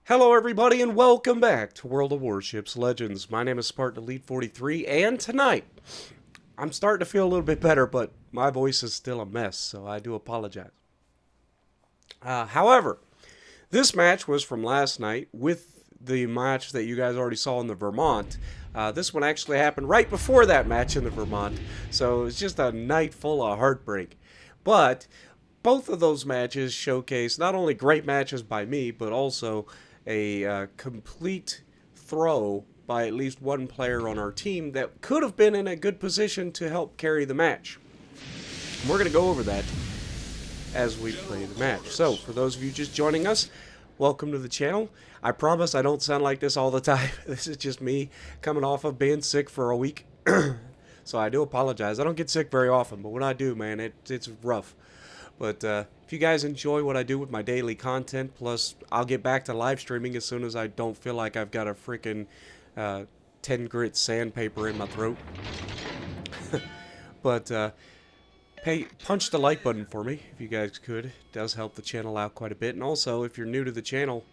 Hello everybody and welcome back to World of Warships Legends. My name is Spartan Elite 43 and tonight I'm starting to feel a little bit better, but my voice is still a mess, so I do apologize. However, this match was from last night with the match that you guys already saw in the Vermont. This one actually happened right before that match in the Vermont, so it's just a night full of heartbreak. But both of those matches showcase not only great matches by me, but also a complete throw by at least one player on our team that could have been in a good position to help carry the match. And we're going to go over that as we play the match. So, for those of you just joining us, welcome to the channel. I promise I don't sound like this all the time. This is just me coming off of being sick for a week. So I do apologize. I don't get sick very often, but when I do, man, it's rough. But if you guys enjoy what I do with my daily content, plus I'll get back to live streaming as soon as I don't feel like I've got a freaking 10 grit sandpaper in my throat. But hey, punch the like button for me if you guys could. It does help the channel out quite a bit. And also, if you're new to the channel,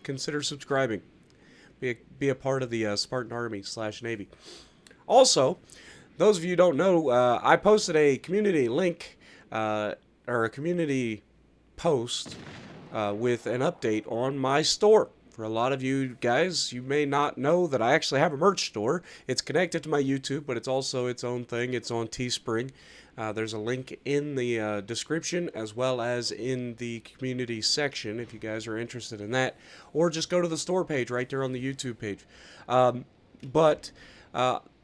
consider subscribing. Be a part of the Spartan Army / Navy. Also, those of you who don't know, I posted a community link or a community post with an update on my store. For a lot of you guys, you may not know that I actually have a merch store. It's connected to my YouTube, but it's also its own thing. It's on Teespring. There's a link in the description as well as in the community section if you guys are interested in that. Or just go to the store page right there on the YouTube page.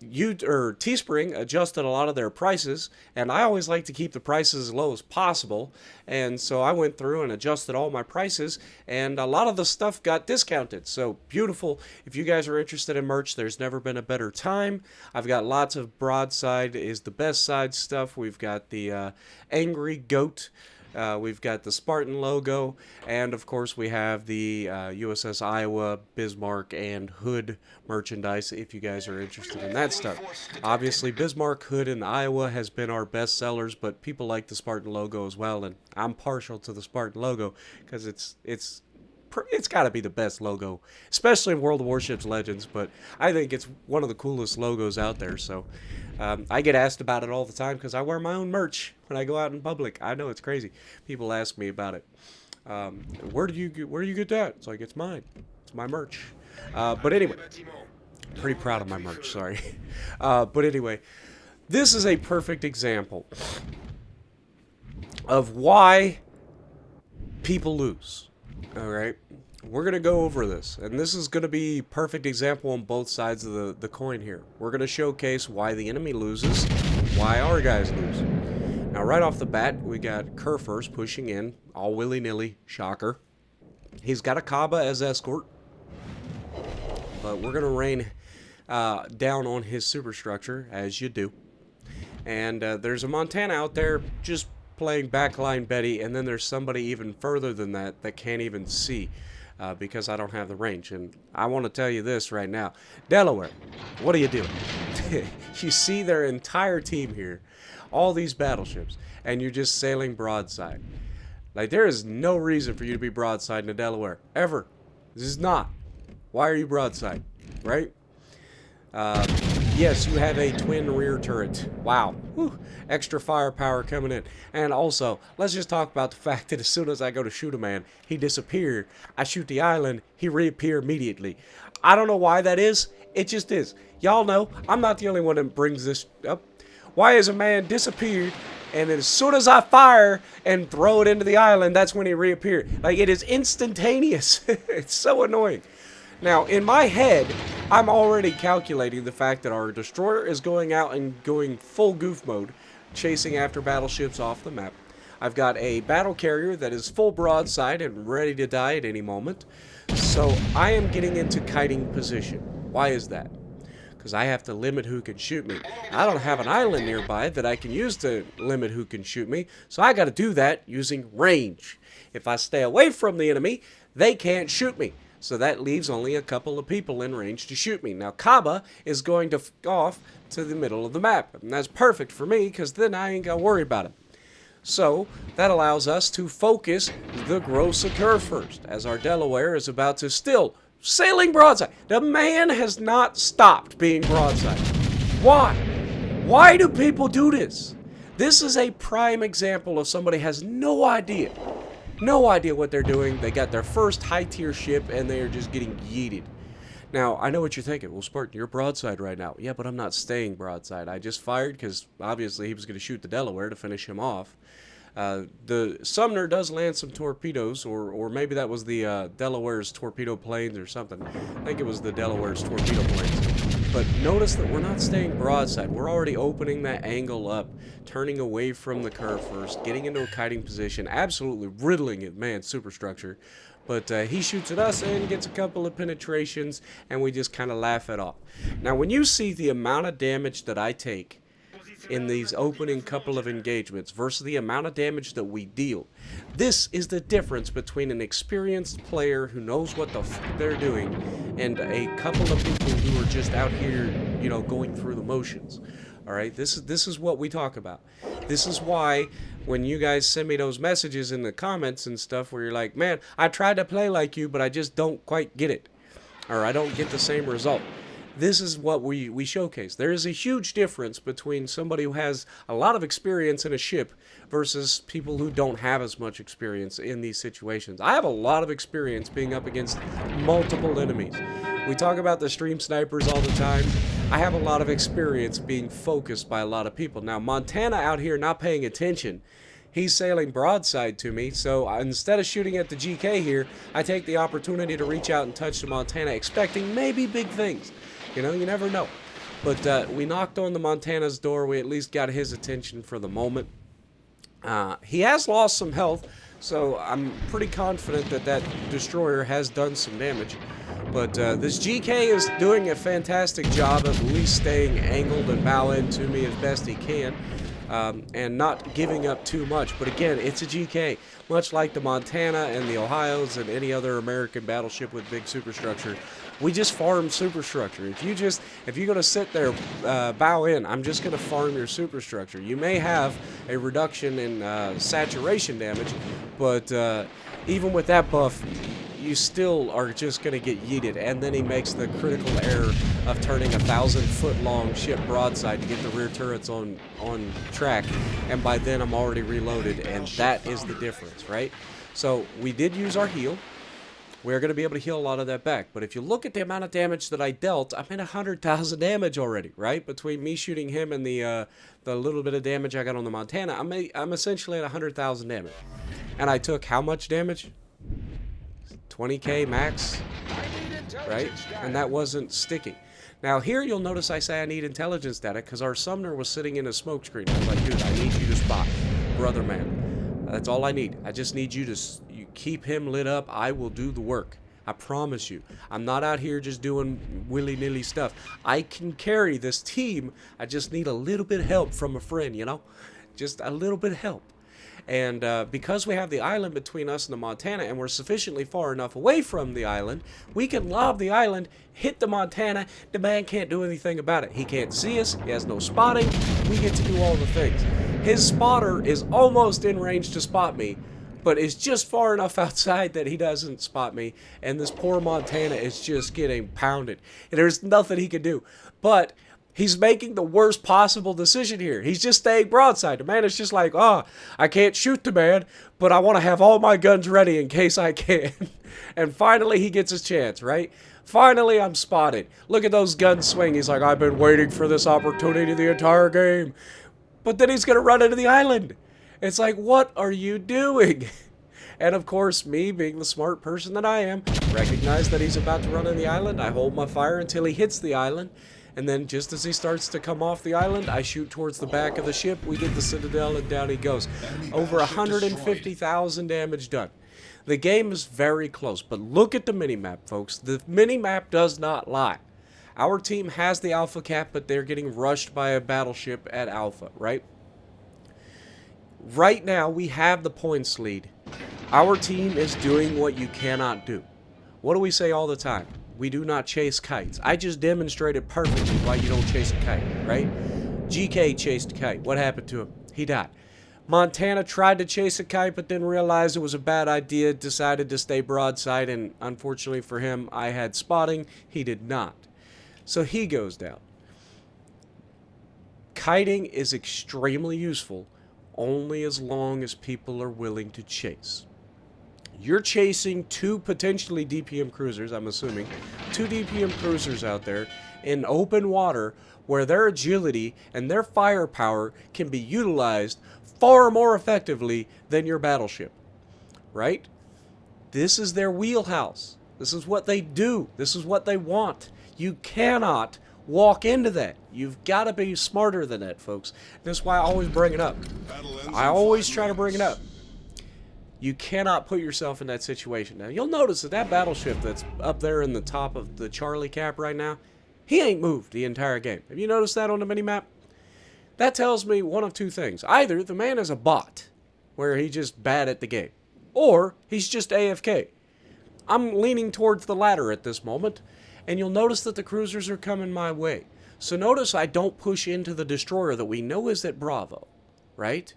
Teespring adjusted a lot of their prices, and I always like to keep the prices as low as possible, and so I went through and adjusted all my prices, and a lot of the stuff got discounted. So beautiful. If you guys are interested in merch, there's never been a better time. I've got lots of broadside is the best side stuff. We've got the angry goat. We've got the Spartan logo, and of course we have the USS Iowa, Bismarck, and Hood merchandise if you guys are interested in that stuff. Obviously, Bismarck, Hood, and Iowa has been our best sellers, but people like the Spartan logo as well, and I'm partial to the Spartan logo because it's got to be the best logo, especially in World of Warships Legends, but I think it's one of the coolest logos out there, so I get asked about it all the time because I wear my own merch when I go out in public. I know it's crazy. People ask me about it. Where do you get that? It's like, it's mine. It's my merch. But anyway, pretty proud of my merch, sorry. But anyway, this is a perfect example of why people lose. Alright, we're going to go over this, and this is going to be perfect example on both sides of the coin here. We're going to showcase why the enemy loses, why our guys lose. Now, right off the bat, we got Kerfers pushing in, all willy-nilly, shocker. He's got a Kaba as escort, but we're going to rain down on his superstructure, as you do. And there's a Montana out there just playing backline Betty, and then there's somebody even further than that can't even see because I don't have the range. And I want to tell you this right now, Delaware, what are you doing? You see their entire team here, all these battleships, and you're just sailing broadside. Like, there is no reason for you to be broadside in the Delaware ever. This is not. Why are you broadside, right? Yes, you have a twin rear turret. Wow. Whew. Extra firepower coming in. And also, let's just talk about the fact that as soon as I go to shoot a man, he disappeared. I shoot the island, he reappear immediately. I don't know why that is. It just is. Y'all know, I'm not the only one that brings this up. Why is a man disappeared, and as soon as I fire and throw it into the island, that's when he reappeared? Like, it is instantaneous. It's so annoying. Now, in my head, I'm already calculating the fact that our destroyer is going out and going full goof mode, chasing after battleships off the map. I've got a battle carrier that is full broadside and ready to die at any moment. So I am getting into kiting position. Why is that? Because I have to limit who can shoot me. I don't have an island nearby that I can use to limit who can shoot me, so I got to do that using range. If I stay away from the enemy, they can't shoot me. So that leaves only a couple of people in range to shoot me. Now, Kaba is going to off to the middle of the map. And that's perfect for me, because then I ain't got to worry about it. So that allows us to focus the gross occur first, as our Delaware is about to still sailing broadside. The man has not stopped being broadside. Why? Why do people do this? This is a prime example of somebody has no idea. No idea what they're doing. They got their first high-tier ship, and they are just getting yeeted. Now, I know what you're thinking. Well, Spartan, you're broadside right now. Yeah, but I'm not staying broadside. I just fired because, obviously, he was going to shoot the Delaware to finish him off. The Sumner does land some torpedoes, or maybe that was the Delaware's torpedo planes or something. I think it was the Delaware's torpedo planes. But notice that we're not staying broadside. We're already opening that angle up, turning away from the curve first, getting into a kiting position, absolutely riddling it, man, superstructure. But he shoots at us and gets a couple of penetrations, and we just kind of laugh it off. Now, when you see the amount of damage that I take in these opening couple of engagements versus the amount of damage that we deal, this is the difference between an experienced player who knows what the f they're doing and a couple of people who are just out here, you know, going through the motions. All right, this is what we talk about. This is why when you guys send me those messages in the comments and stuff where you're like, man, I tried to play like you, but I just don't quite get it, or I don't get the same result. This is what we showcase. There is a huge difference between somebody who has a lot of experience in a ship versus people who don't have as much experience in these situations. I have a lot of experience being up against multiple enemies. We talk about the stream snipers all the time. I have a lot of experience being focused by a lot of people. Now, Montana out here not paying attention, he's sailing broadside to me, so instead of shooting at the GK here, I take the opportunity to reach out and touch the Montana, expecting maybe big things. You know, you never know. But we knocked on the Montana's door. We at least got his attention for the moment. He has lost some health, so I'm pretty confident that that destroyer has done some damage. But this GK is doing a fantastic job of at least staying angled and bow in to me as best he can. And not giving up too much. But again, it's a GK. Much like the Montana and the Ohios and any other American battleship with big superstructure, we just farm superstructure. If you're going to sit there, bow in, I'm just going to farm your superstructure. You may have a reduction in saturation damage, but even with that buff, you still are just going to get yeeted. And then he makes the critical error of turning a 1,000-foot-long ship broadside to get the rear turrets on track. And by then, I'm already reloaded, and that is the difference, right? So we did use our heal. We're going to be able to heal a lot of that back. But if you look at the amount of damage that I dealt, I'm at 100,000 damage already, right? Between me shooting him and the little bit of damage I got on the Montana, I'm essentially at 100,000 damage. And I took how much damage? 20k max, right? And that wasn't sticking. Now here you'll notice I say I need intelligence data because our Sumner was sitting in a smoke screen. I was like, dude, I need you to spot, brother man. That's all I need. I just need you to keep him lit up. I will do the work. I promise you. I'm not out here just doing willy-nilly stuff. I can carry this team. I just need a little bit of help from a friend, you know? Just a little bit of help. And because we have the island between us and the Montana, and we're sufficiently far enough away from the island, we can lob the island, hit the Montana. The man can't do anything about it. He can't see us. He has no spotting. We get to do all the things. His spotter is almost in range to spot me, but is just far enough outside that he doesn't spot me. And this poor Montana is just getting pounded. And there's nothing he can do. But he's making the worst possible decision here. He's just staying broadside. The man is just like, oh, I can't shoot the man, but I want to have all my guns ready in case I can. And finally, he gets his chance, right? Finally, I'm spotted. Look at those guns swing. He's like, I've been waiting for this opportunity the entire game. But then he's going to run into the island. It's like, what are you doing? And of course, me being the smart person that I am, recognize that he's about to run on the island. I hold my fire until he hits the island. And then just as he starts to come off the island, I shoot towards the back of the ship. We get the Citadel and down he goes. Over 150,000 damage done. The game is very close, but look at the minimap, folks. The minimap does not lie. Our team has the Alpha cap, but they're getting rushed by a battleship at Alpha, right? Right now, we have the points lead. Our team is doing what you cannot do. What do we say all the time? We do not chase kites. I just demonstrated perfectly why you don't chase a kite, right? GK chased a kite. What happened to him? He died. Montana tried to chase a kite, but then realized it was a bad idea, decided to stay broadside, and unfortunately for him, I had spotting. He did not. So he goes down. Kiting is extremely useful only as long as people are willing to chase. You're chasing two potentially DPM cruisers, I'm assuming, two DPM cruisers out there in open water where their agility and their firepower can be utilized far more effectively than your battleship, right? This is their wheelhouse. This is what they do. This is what they want. You cannot walk into that. You've got to be smarter than that, folks. That's why I always bring it up. I always try to bring it up. You cannot put yourself in that situation. Now, you'll notice that battleship that's up there in the top of the Charlie cap right now, he ain't moved the entire game. Have you noticed that on the minimap? That tells me one of two things. Either the man is a bot, where he's just bad at the game, or he's just AFK. I'm leaning towards the latter at this moment, and you'll notice that the cruisers are coming my way. So notice I don't push into the destroyer that we know is at Bravo, right?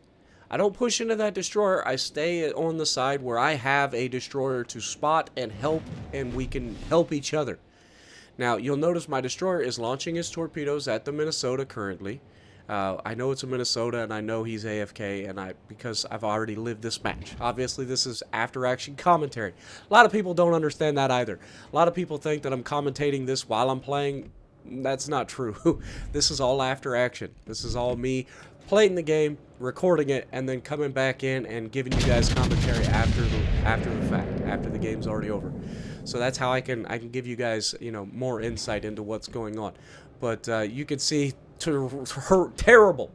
I don't push into that destroyer. I stay on the side where I have a destroyer to spot and help, and we can help each other. Now, you'll notice my destroyer is launching his torpedoes at the Minnesota currently. I know it's a Minnesota, and I know he's AFK, and because I've already lived this match. Obviously, this is after-action commentary. A lot of people don't understand that either. A lot of people think that I'm commentating this while I'm playing. That's not true. This is all after-action. This is all me playing the game, recording it, and then coming back in and giving you guys commentary after the fact, after the game's already over. So that's how I can give you guys, you know, more insight into what's going on. But you can see terrible,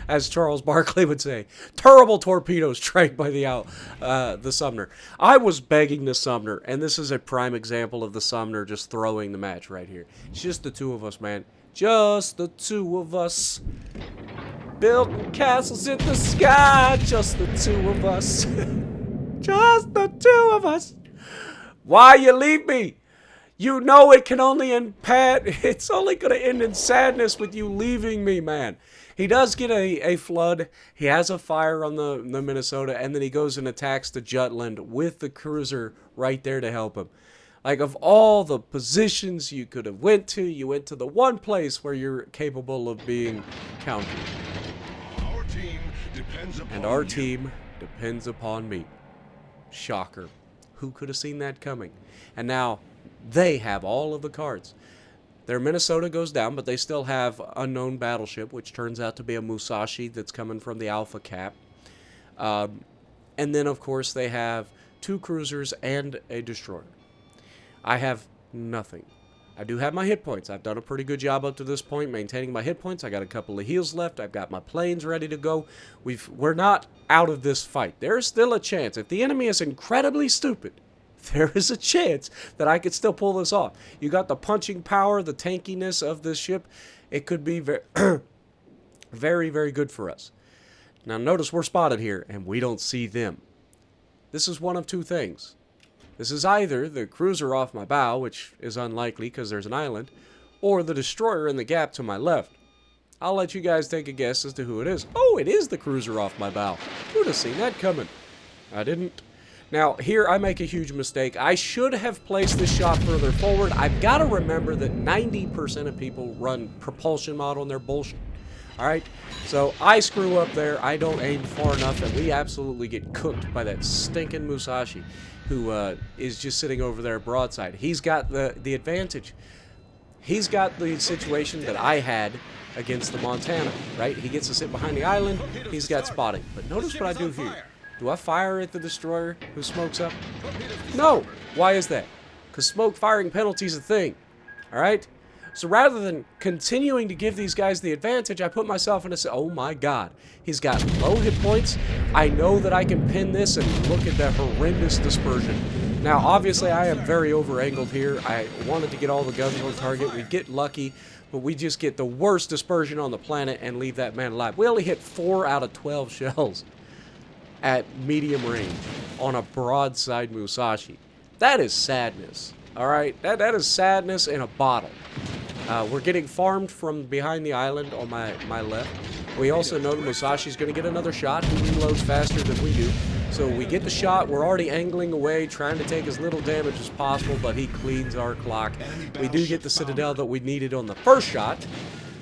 as Charles Barkley would say, terrible torpedoes strike by the Sumner. I was begging the Sumner, and this is a prime example of the Sumner just throwing the match right here. It's just the two of us, man. Just the two of us. Building castles in the sky. Just the two of us. Just the two of us. Why you leave me? You know it can only end, Pat. It's only going to end in sadness with you leaving me, man. He does get a flood. He has a fire on the Minnesota, and then he goes and attacks the Jutland with the cruiser right there to help him. Like, of all the positions you could have went to, you went to the one place where you're capable of being countered. Our team depends upon me. Shocker. Who could have seen that coming? And now they have all of the cards. Their Minnesota goes down, but they still have unknown battleship, which turns out to be a Musashi that's coming from the Alpha Cap. And then, of course, they have two cruisers and a destroyer. I have nothing. I do have my hit points. I've done a pretty good job up to this point maintaining my hit points. I got a couple of heals left. I've got my planes ready to go. We're not out of this fight. There's still a chance. If the enemy is incredibly stupid, there is a chance that I could still pull this off. You got the punching power, the tankiness of this ship. It could be very, very, very good for us. Now notice we're spotted here, and we don't see them. This is one of two things. This is either the cruiser off my bow, which is unlikely because there's an island, or the destroyer in the gap to my left. I'll let you guys take a guess as to who it is. Oh, it is the cruiser off my bow. Who'd have seen that coming? I didn't. Now, here I make a huge mistake. I should have placed this shot further forward. I've got to remember that 90% of people run propulsion mod on their bullshit. Alright? So, I screw up there. I don't aim far enough, and we absolutely get cooked by that stinking Musashi, who is just sitting over there broadside. He's got the advantage. He's got the situation that I had against the Montana, right? He gets to sit behind the island. He's got spotting. But notice what I do here. Do I fire at the destroyer who smokes up? No. Why is that? Because smoke firing penalty is a thing. Alright? So rather than continuing to give these guys the advantage, I put myself in a... Oh my god. He's got low hit points. I know that I can pin this, and look at that horrendous dispersion. Now, obviously, I am very over-angled here. I wanted to get all the guns on target. We get lucky, but we just get the worst dispersion on the planet and leave that man alive. We only hit 4 out of 12 shells at medium range on a broadside Musashi. That is sadness. Alright? That is sadness in a bottle. We're getting farmed from behind the island on my left. We also know that Musashi's going to get another shot. He reloads faster than we do. So we get the shot. We're already angling away, trying to take as little damage as possible, but he cleans our clock. We do get the Citadel that we needed on the first shot,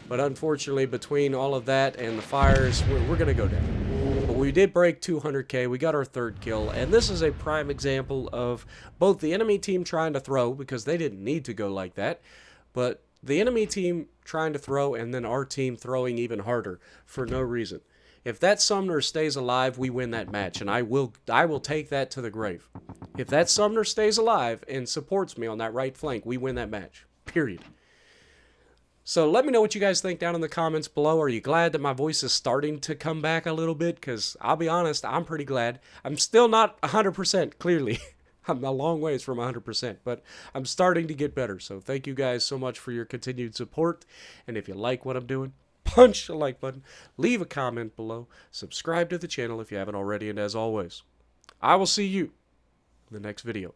but unfortunately, between all of that and the fires, we're going to go down. But we did break 200k. We got our third kill, and this is a prime example of both the enemy team trying to throw, because they didn't need to go like that, but the enemy team trying to throw, and then our team throwing even harder for no reason. If that Sumner stays alive, we win that match, and I will take that to the grave. If that Sumner stays alive and supports me on that right flank, we win that match. Period. So let me know what you guys think down in the comments below. Are you glad that my voice is starting to come back a little bit? Because I'll be honest, I'm pretty glad. I'm still not 100%, clearly. I'm a long ways from 100%, but I'm starting to get better. So thank you guys so much for your continued support. And if you like what I'm doing, punch the like button, leave a comment below, subscribe to the channel if you haven't already, and as always, I will see you in the next video.